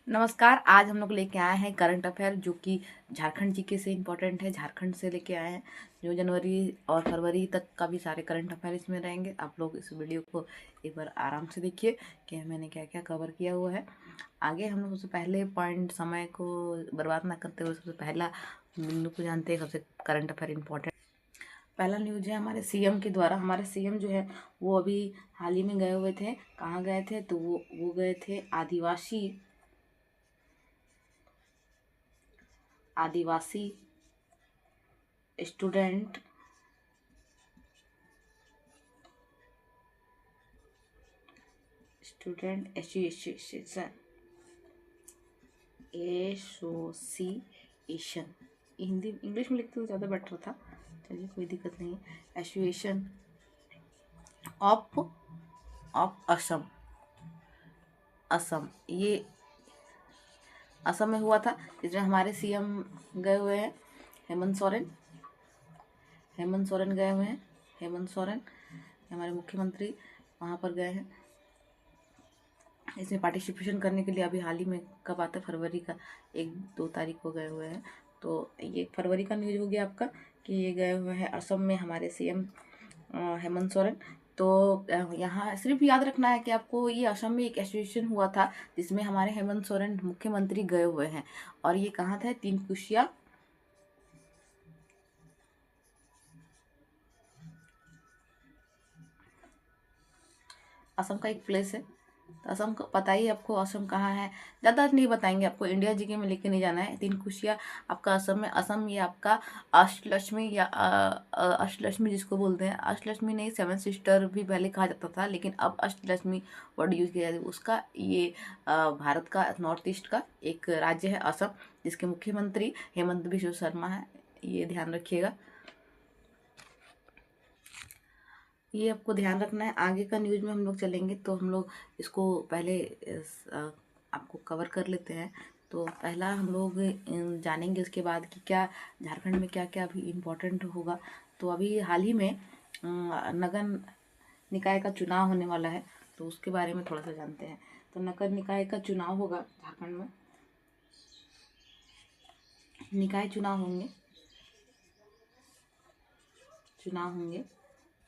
नमस्कार। आज हम लोग लेके आए हैं करंट अफेयर जो कि झारखंड जीके से इम्पोर्टेंट है। झारखंड से लेके आए हैं जो जनवरी और फरवरी तक का भी सारे करंट अफेयर इसमें रहेंगे। आप लोग इस वीडियो को एक बार आराम से देखिए कि मैंने क्या क्या कवर किया हुआ है। आगे हम लोग सबसे पहले पॉइंट, समय को बर्बाद ना करते हुए सबसे पहला बिंदु को जानते हैं। सबसे करंट अफेयर इम्पोर्टेंट पहला न्यूज है हमारे सीएम के द्वारा। हमारे सीएम जो है वो अभी हाल ही में गए हुए थे। कहाँ गए थे? तो वो गए थे आदिवासी स्टूडेंट एसोसिएशन हिंदी इंग्लिश में लिखते तो ज़्यादा बेटर था। चलिए, कोई दिक्कत नहीं है। एसोसिएशन ऑफ असम ये असम में हुआ था, जिसमें हमारे सीएम गए हुए हैं हेमंत सोरेन गए हुए हैं। हेमंत सोरेन हमारे मुख्यमंत्री वहाँ पर गए हैं इसमें पार्टिसिपेशन करने के लिए। अभी हाल ही में कब आता है? फरवरी का 1-2 तारीख को गए हुए हैं। तो ये फरवरी का न्यूज हो गया आपका कि ये गए हुए हैं असम में हमारे सीएम हेमंत सोरेन। तो यहाँ सिर्फ याद रखना है कि आपको ये असम में एक एसोसिएशन हुआ था जिसमें हमारे हेमंत सोरेन मुख्यमंत्री गए हुए हैं। और ये कहाँ था? तीनकुशिया असम का एक प्लेस है। तो असम का पता ही आपको, असम कहाँ है ज़्यादा नहीं बताएंगे आपको, इंडिया जीके में लेके नहीं जाना है। तीनकुशिया आपका असम में। असम ये आपका अष्टलक्ष्मी या अष्टलक्ष्मी जिसको बोलते हैं, अष्टलक्ष्मी नहीं, 7 सिस्टर भी पहले कहा जाता था, लेकिन अब अष्टलक्ष्मी वर्ड यूज किया जाता है उसका। ये भारत का नॉर्थ ईस्ट का एक राज्य है असम, जिसके मुख्यमंत्री हेमंत बिश्व शर्मा है। ये ध्यान रखिएगा, ये आपको ध्यान रखना है। आगे का न्यूज में हम लोग चलेंगे तो हम लोग इसको पहले आपको कवर कर लेते हैं। तो पहला हम लोग जानेंगे उसके बाद कि क्या झारखंड में क्या क्या अभी इम्पोर्टेंट होगा। तो अभी हाल ही में नगर निकाय का चुनाव होने वाला है, तो उसके बारे में थोड़ा सा जानते हैं। तो नगर निकाय का चुनाव होगा झारखंड में। निकाय चुनाव होंगे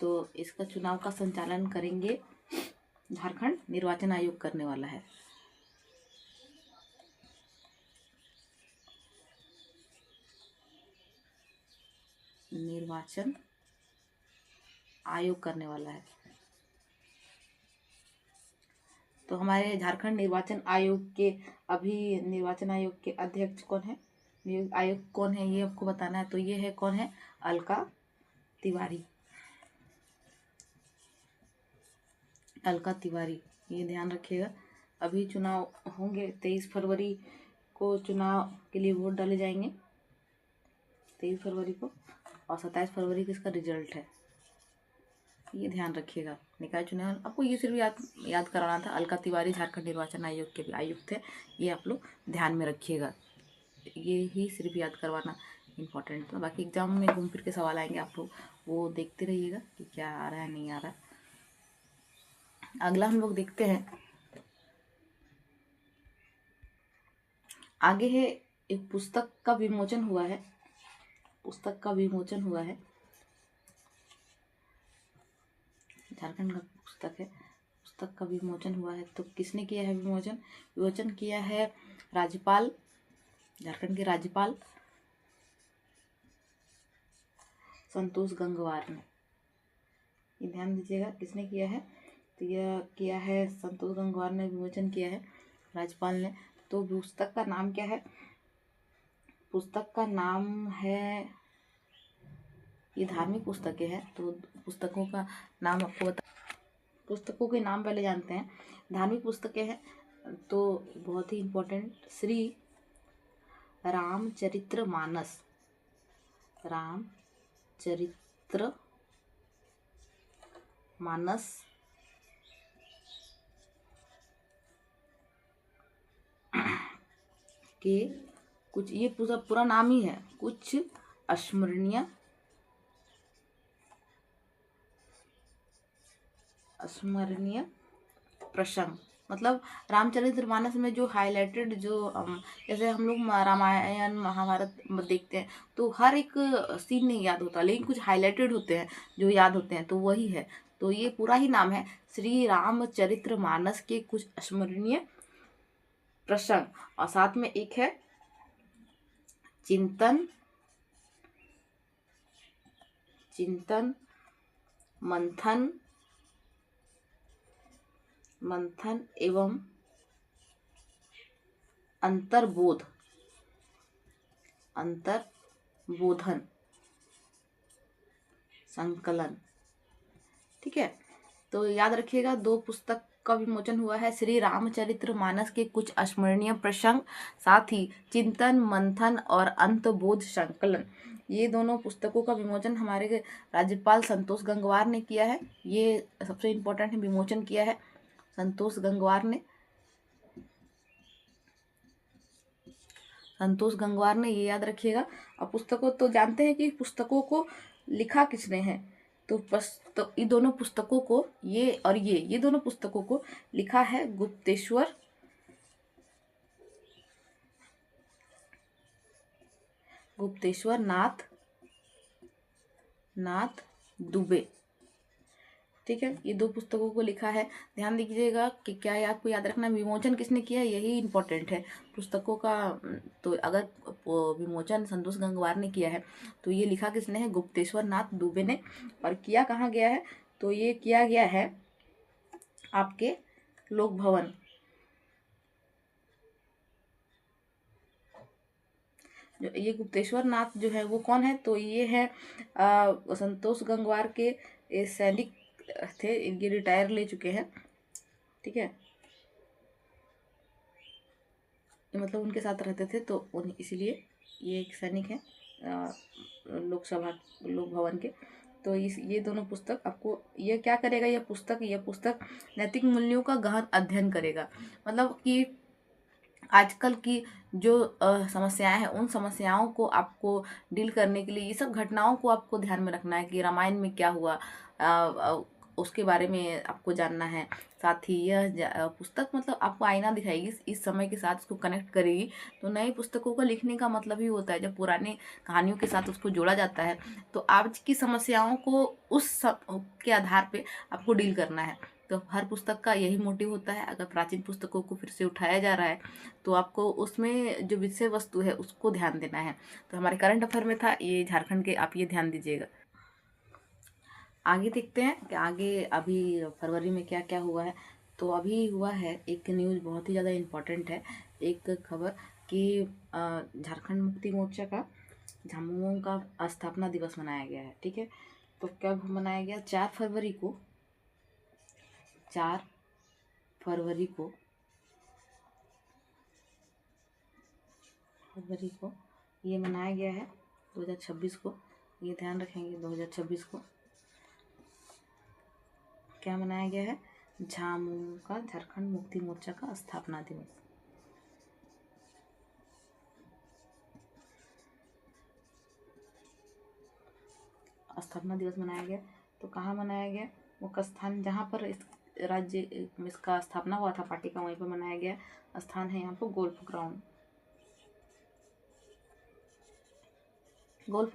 तो इसका चुनाव का संचालन करेंगे झारखंड निर्वाचन आयोग करने वाला है। निर्वाचन आयोग करने वाला है। तो हमारे झारखंड निर्वाचन आयोग के निर्वाचन आयोग के अध्यक्ष कौन है, आयोग कौन है, ये आपको बताना है। तो ये है, कौन है? अलका तिवारी। ये ध्यान रखिएगा। अभी चुनाव होंगे 23 फरवरी को, चुनाव के लिए वोट डाले जाएंगे 23 फरवरी को, और 27 फरवरी को इसका रिजल्ट है। ये ध्यान रखिएगा। निकाय चुनाव आपको ये सिर्फ याद कराना था। अलका तिवारी झारखंड निर्वाचन आयोग के भी आयुक्त है, ये आप लोग ध्यान में रखिएगा। ये ही सिर्फ याद करवाना इम्पोर्टेंट था। बाकी एग्जाम में घूम फिर के सवाल आएंगे, आप लोग वो देखते रहिएगा कि क्या आ रहा है नहीं आ रहा। अगला हम लोग देखते हैं, आगे है एक पुस्तक का विमोचन हुआ है। झारखंड का पुस्तक का विमोचन हुआ है। तो किसने किया है विमोचन किया है राज्यपाल, झारखंड के राज्यपाल संतोष गंगवार ने। ये ध्यान दीजिएगा किसने किया है। तो यह किया है संतोष गंगवार ने, विमोचन किया है राज्यपाल ने। तो पुस्तक का नाम क्या है? पुस्तक का नाम है, ये धार्मिक पुस्तकें हैं तो पुस्तकों का नाम आपको पुस्तकों के नाम पहले जानते हैं। धार्मिक पुस्तकें हैं तो बहुत ही इम्पोर्टेंट, श्री रामचरितमानस के कुछ, ये पूरा नाम ही है, कुछ अस्मरणीय प्रसंग। मतलब रामचरितमानस में जो हाईलाइटेड जो जैसे हम लोग रामायण महाभारत देखते हैं तो हर एक सीन नहीं याद होता, लेकिन कुछ हाईलाइटेड होते हैं जो याद होते हैं, तो वही है। तो ये पूरा ही नाम है श्री रामचरितमानस के कुछ स्मरणीय प्रसंग, और साथ में एक है चिंतन चिंतन मंथन मंथन एवं अंतर्बोधन संकलन। ठीक है, तो याद रखिएगा 2 पुस्तक का विमोचन हुआ है, श्री रामचरितमानस के कुछ स्मरणीय प्रसंग, साथ ही चिंतन मंथन और अंतर्बोध संकलन। ये दोनों पुस्तकों का विमोचन हमारे राज्यपाल संतोष गंगवार ने किया है। ये सबसे इम्पोर्टेंट है, विमोचन किया है संतोष गंगवार ने, ये याद रखिएगा। अब पुस्तकों तो जानते हैं कि पुस्तकों को लिखा किसने है, तो ये दोनों पुस्तकों को ये दोनों पुस्तकों को लिखा है गुप्तेश्वर नाथ दुबे। ठीक है, ये 2 पुस्तकों को लिखा है। ध्यान दीजिएगा कि क्या है, आपको याद रखना विमोचन किसने किया है, यही इम्पोर्टेंट है पुस्तकों का। तो अगर विमोचन संतोष गंगवार ने किया है तो ये लिखा किसने है, गुप्तेश्वर नाथ दुबे ने। और किया कहाँ गया है, तो ये किया गया है आपके लोक भवन। जो ये गुप्तेश्वर नाथ जो है वो कौन है, तो ये है संतोष गंगवार के सैनिक थे, ये रिटायर ले चुके हैं। ठीक है, मतलब उनके साथ रहते थे, तो इसीलिए ये एक सैनिक है लोक भवन के। तो ये दोनों पुस्तक आपको ये क्या करेगा, यह पुस्तक नैतिक मूल्यों का गहन अध्ययन करेगा। मतलब कि आजकल की जो समस्याएं हैं, उन समस्याओं को आपको डील करने के लिए ये सब घटनाओं को आपको ध्यान में रखना है कि रामायण में क्या हुआ, उसके बारे में आपको जानना है। साथ ही यह पुस्तक मतलब आपको आईना दिखाएगी, इस समय के साथ उसको कनेक्ट करेगी। तो नई पुस्तकों को लिखने का मतलब ही होता है जब पुरानी कहानियों के साथ उसको जोड़ा जाता है, तो आज की समस्याओं को के आधार पे आपको डील करना है। तो हर पुस्तक का यही मोटिव होता है। अगर प्राचीन पुस्तकों को फिर से उठाया जा रहा है तो आपको उसमें जो विषय वस्तु है उसको ध्यान देना है। तो हमारे करंट अफेयर में था ये झारखंड के, आप ये ध्यान दीजिएगा। आगे देखते हैं कि आगे अभी फरवरी में क्या क्या हुआ है। तो अभी हुआ है एक न्यूज़ बहुत ही ज़्यादा इम्पोर्टेंट है, एक खबर कि झारखंड मुक्ति मोर्चा का झामुमो का स्थापना दिवस मनाया गया है। ठीक है, तो कब मनाया गया, 4 फरवरी को ये मनाया गया है 2026 को। ये ध्यान रखेंगे 2026 को क्या मनाया गया है, झामुमो का झारखंड मुक्ति मोर्चा का स्थापना दिवस। स्थापना दिवस मनाया गया, तो कहाँ मनाया गया, मुख्य स्थान जहाँ पर इस राज्य इसका स्थापना हुआ था पार्टी का, वहीं पर मनाया गया। स्थान है यहाँ पर गोल्फ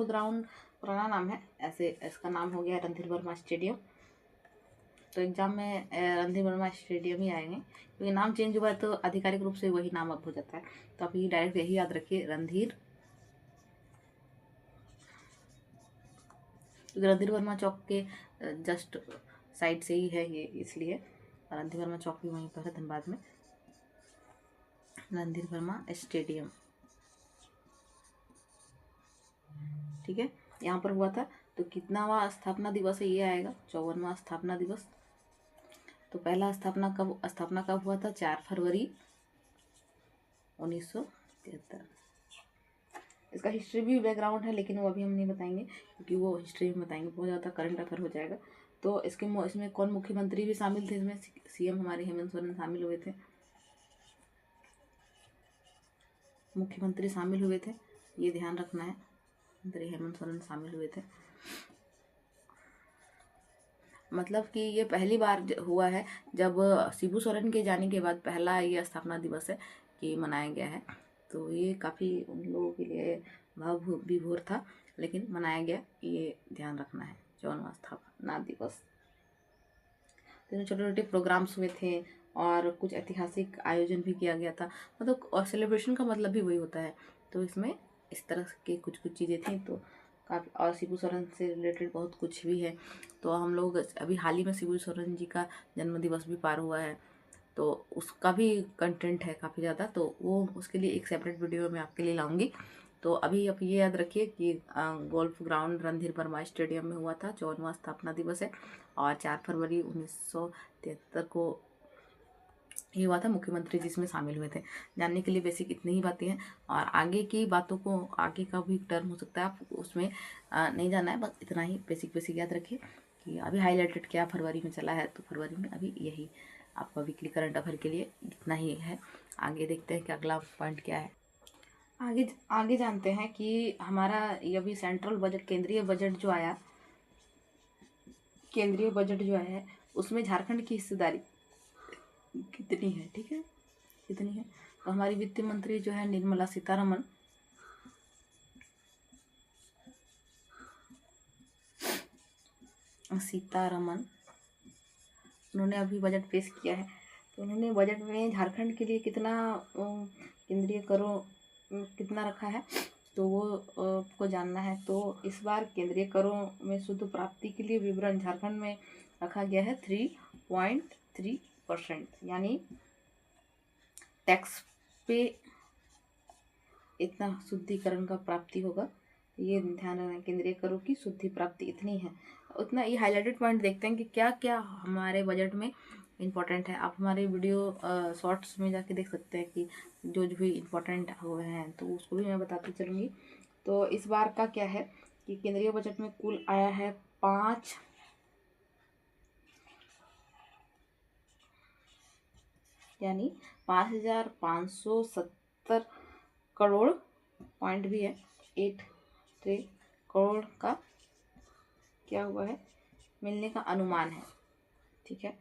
ग्राउंड पुराना नाम है, ऐसे इसका नाम हो गया रणधीर वर्मा स्टेडियम। तो एग्जाम में रणधीर वर्मा स्टेडियम ही आएंगे, क्योंकि नाम चेंज हुआ है तो आधिकारिक रूप से वही नाम अब हो जाता है। तो आप ये डायरेक्ट यही याद रखिए, रणधीर वर्मा चौक के जस्ट साइड से ही है ये, इसलिए रणधीर वर्मा चौक भी वहीं पर है धनबाद में, रणधीर वर्मा स्टेडियम। ठीक है, यहाँ पर हुआ था। तो कितनावा स्थापना दिवस है, ये आएगा 54वां स्थापना दिवस। तो पहला स्थापना कब हुआ था, 4 फरवरी 1973। इसका हिस्ट्री भी बैकग्राउंड है, लेकिन वो अभी हम नहीं बताएंगे, क्योंकि वो हिस्ट्री में बताएंगे, बहुत ज़्यादा करंट अफेयर हो जाएगा। तो इसमें कौन मुख्यमंत्री भी शामिल थे, इसमें सीएम हमारे हेमंत सोरेन शामिल हुए थे, मुख्यमंत्री शामिल हुए थे, ये ध्यान रखना है, मंत्री हेमंत सोरेन शामिल हुए थे। मतलब कि ये पहली बार हुआ है जब शिबू सोरेन के जाने के बाद पहला ये स्थापना दिवस है कि मनाया गया है। तो ये काफ़ी उन लोगों के लिए भाव विभोर था, लेकिन मनाया गया, ये ध्यान रखना है। 54वां स्थापना दिवस। तो छोटे छोटे प्रोग्राम्स हुए थे और कुछ ऐतिहासिक आयोजन भी किया गया था। मतलब और सेलिब्रेशन का मतलब भी वही होता है। तो इसमें इस तरह के कुछ कुछ चीज़ें थी। तो काफ़ी, और शिबू सोरेन से रिलेटेड बहुत कुछ भी है। तो हम लोग अभी हाल ही में शिबू सोरेन जी का जन्म दिवस भी पार हुआ है, तो उसका भी कंटेंट है काफ़ी ज़्यादा। तो वो उसके लिए एक सेपरेट वीडियो मैं आपके लिए लाऊंगी। तो अभी आप ये याद रखिए कि golf ground Randhir Verma stadium में हुआ था, 54वां स्थापना दिवस है। और 4 फरवरी 1973 को ये हुआ था। मुख्यमंत्री जिसमें शामिल हुए थे। जानने के लिए बेसिक इतनी ही बातें हैं, और आगे की बातों को, आगे का भी टर्म हो सकता है, आप उसमें नहीं जाना है। बस इतना ही बेसिक बेसिक याद रखिए कि अभी हाईलाइटेड क्या फरवरी में चला है। तो फरवरी में अभी यही आपका वीकली करंट अफेयर के लिए इतना ही है। आगे देखते हैं कि अगला पॉइंट क्या है। आगे आगे जानते हैं कि हमारा ये अभी सेंट्रल बजट, केंद्रीय बजट जो आया, केंद्रीय बजट जो है उसमें झारखंड की हिस्सेदारी कितनी है। ठीक है, कितनी है। तो हमारी वित्त मंत्री जो है निर्मला सीतारमन, उन्होंने अभी बजट पेश किया है। तो उन्होंने बजट में झारखंड के लिए कितना केंद्रीय करों कितना रखा है, तो वो आपको जानना है। तो इस बार केंद्रीय करों में शुद्ध प्राप्ति के लिए विवरण झारखंड में रखा गया है 3.3%, यानी टैक्स पे इतना शुद्धिकरण का प्राप्ति होगा। ये ध्यान रखना, केंद्रीय करों की शुद्धि प्राप्ति इतनी है। उतना ये हाईलाइटेड पॉइंट देखते हैं कि क्या क्या हमारे बजट में इम्पोर्टेंट है। आप हमारे वीडियो शॉर्ट्स में जाके देख सकते हैं कि जो जो भी इम्पोर्टेंट हुए हैं, तो उसको भी मैं बताती चलूँगी। तो इस बार का क्या है कि केंद्रीय बजट में कुल आया है 5 यानी 5,570 करोड़, पॉइंट भी है 83 करोड़ का क्या हुआ है, मिलने का अनुमान है। ठीक है।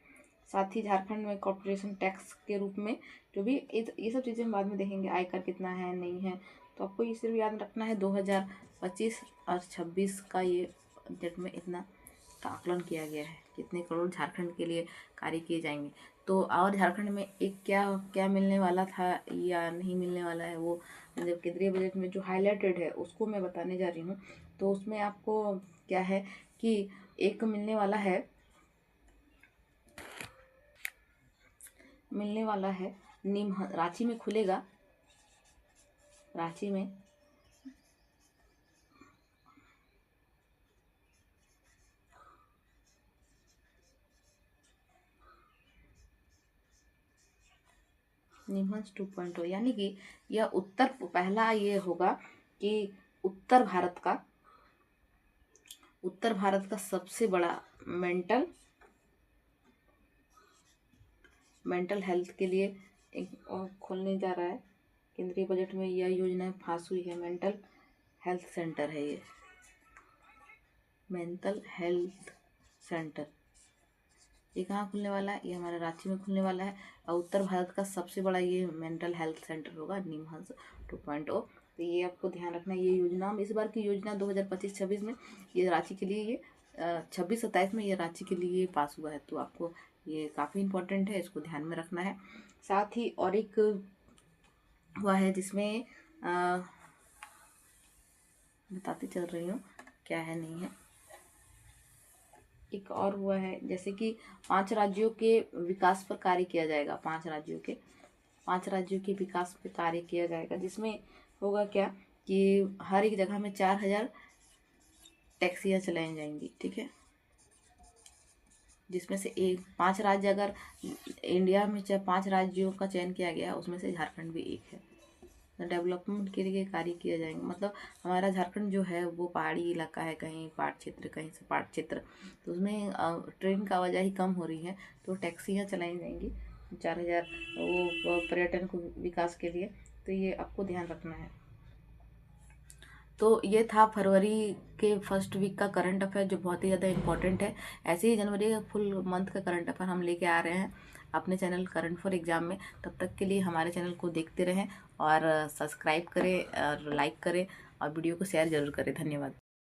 साथ ही झारखंड में कॉर्पोरेशन टैक्स के रूप में जो भी ये सब चीज़ें हम बाद में देखेंगे, आयकर कितना है नहीं है। तो आपको ये सिर्फ याद रखना है 2025 और 26 का ये बजट में इतना का आकलन किया गया है, कितने करोड़ झारखंड के लिए कार्य किए जाएंगे। तो और झारखंड में एक क्या क्या मिलने वाला था या नहीं मिलने वाला है, वो जब केंद्रीय बजट में जो हाईलाइटेड है उसको मैं बताने जा रही हूँ। तो उसमें आपको क्या है कि एक मिलने वाला है रांची में खुलेगा, रांची में निमहंस 2.0, यानी कि यह पहला ये होगा कि उत्तर भारत का सबसे बड़ा मेंटल हेल्थ के लिए एक खोलने जा रहा है। केंद्रीय बजट में यह योजना पास हुई है। मेंटल हेल्थ सेंटर है ये, मेंटल हेल्थ सेंटर। ये कहाँ खुलने वाला है, ये हमारे रांची में खुलने वाला है। और उत्तर भारत का सबसे बड़ा ये मेंटल हेल्थ सेंटर होगा, निमहंस 2.0। तो ये आपको ध्यान रखना है। ये योजना, इस बार की योजना 2025-26 में ये रांची के लिए, ये 26-27 में ये रांची के लिए पास हुआ है। तो आपको ये काफ़ी इम्पोर्टेंट है, इसको ध्यान में रखना है। साथ ही और एक हुआ है जिसमें बताती चल रही हूँ क्या है नहीं है। एक और हुआ है जैसे कि 5 राज्यों के विकास पर कार्य किया जाएगा। 5 राज्यों के विकास पर कार्य किया जाएगा, जिसमें होगा क्या कि हर एक जगह में 4,000 टैक्सियाँ चलाई जाएंगी। ठीक है, जिसमें से 5 राज्य, अगर इंडिया में 5 राज्यों का चयन किया गया, उसमें से झारखंड भी एक है। डेवलपमेंट के लिए कार्य किया जाएगा। मतलब हमारा झारखंड जो है वो पहाड़ी इलाका है, कहीं पाट क्षेत्र, कहीं से पाट क्षेत्र। तो उसमें ट्रेन का आवाजाही कम हो रही है, तो टैक्सियाँ चलाई जाएंगी 4,000 वो पर्यटन को विकास के लिए। तो ये आपको ध्यान रखना है। तो ये था फरवरी के फर्स्ट वीक का करंट अफेयर, जो बहुत ही ज़्यादा इंपॉर्टेंट है। ऐसे ही जनवरी का फुल मंथ का करंट अफेयर हम लेके आ रहे हैं अपने चैनल करंट फॉर एग्जाम में। तब तक के लिए हमारे चैनल को देखते रहें और सब्सक्राइब करें और लाइक करें और वीडियो को शेयर जरूर करें। धन्यवाद।